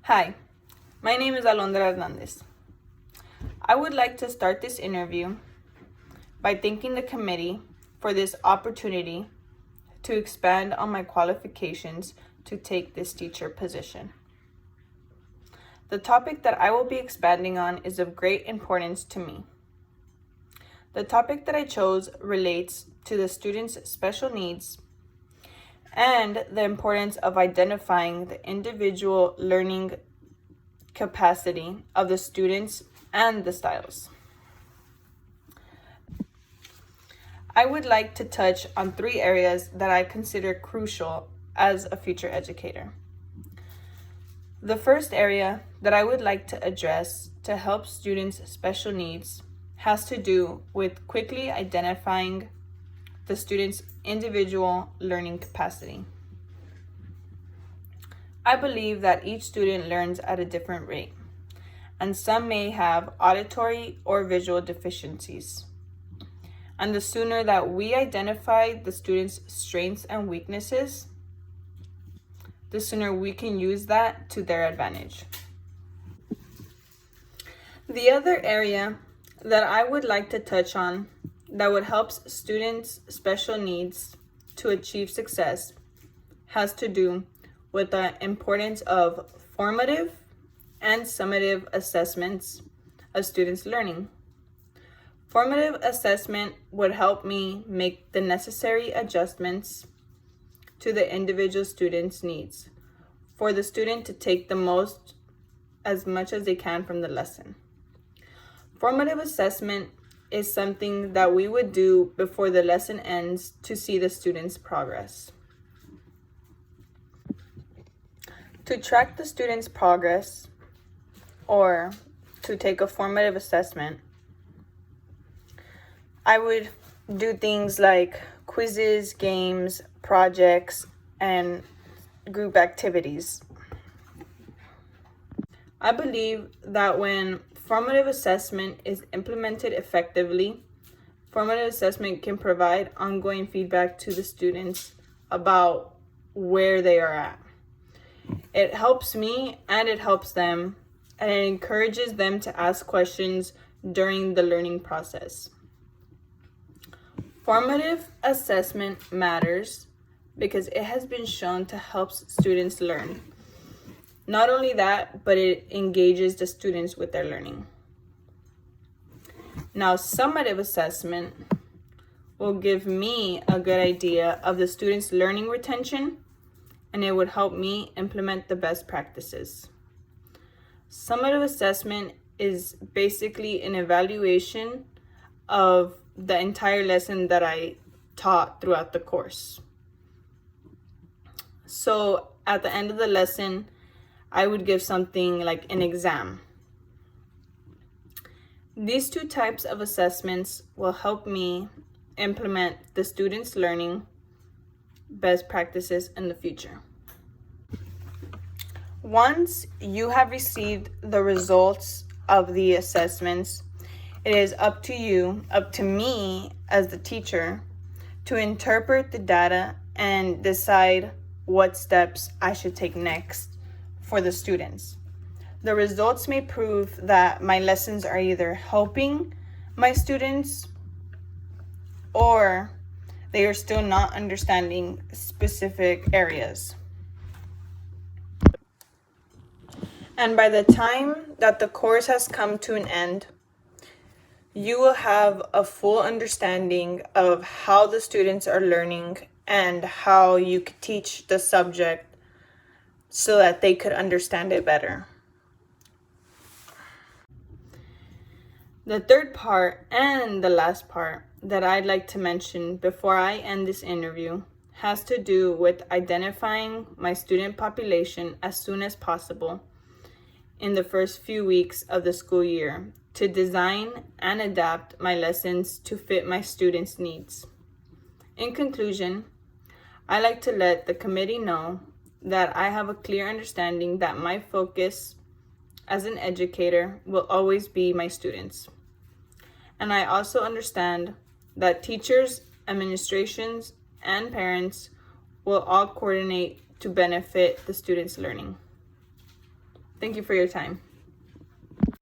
Hi, my name is Alondra Hernandez. I would like to start this interview by thanking the committee for this opportunity to expand on my qualifications to take this teacher position. The topic that I will be expanding on is of great importance to me. The topic that I chose relates to the students' special needs and the importance of identifying the individual learning capacity of the students and the styles. I would like to touch on 3 areas that I consider crucial as a future educator. The first area that I would like to address to help students' special needs has to do with quickly identifying the student's individual learning capacity. I believe that each student learns at a different rate, and some may have auditory or visual deficiencies. And the sooner that we identify the student's strengths and weaknesses, the sooner we can use that to their advantage. The other area that I would like to touch on that would help students' special needs to achieve success has to do with the importance of formative and summative assessments of students' learning. Formative assessment would help me make the necessary adjustments to the individual student's needs for the student to take as much as they can from the lesson. Formative assessment is something that we would do before the lesson ends to see the student's progress. To track the student's progress or to take a formative assessment, I would do things like quizzes, games, projects, and group activities. I believe that when formative assessment is implemented effectively, formative assessment can provide ongoing feedback to the students about where they are at. It helps me and it helps them, and it encourages them to ask questions during the learning process. Formative assessment matters because it has been shown to help students learn. Not only that, but it engages the students with their learning. Now, summative assessment will give me a good idea of the students' learning retention, and it would help me implement the best practices. Summative assessment is basically an evaluation of the entire lesson that I taught throughout the course. So at the end of the lesson, I would give something like an exam. These 2 types of assessments will help me implement the students' learning best practices in the future. Once you have received the results of the assessments, it is up to me as the teacher, to interpret the data and decide what steps I should take next for the students. The results may prove that my lessons are either helping my students or they are still not understanding specific areas. And by the time that the course has come to an end, you will have a full understanding of how the students are learning and how you could teach the subject so that they could understand it better. The third part and the last part that I'd like to mention before I end this interview has to do with identifying my student population as soon as possible in the first few weeks of the school year to design and adapt my lessons to fit my students' needs. In conclusion, I like to let the committee know that I have a clear understanding that my focus as an educator will always be my students. And I also understand that teachers, administrations, and parents will all coordinate to benefit the students' learning. Thank you for your time.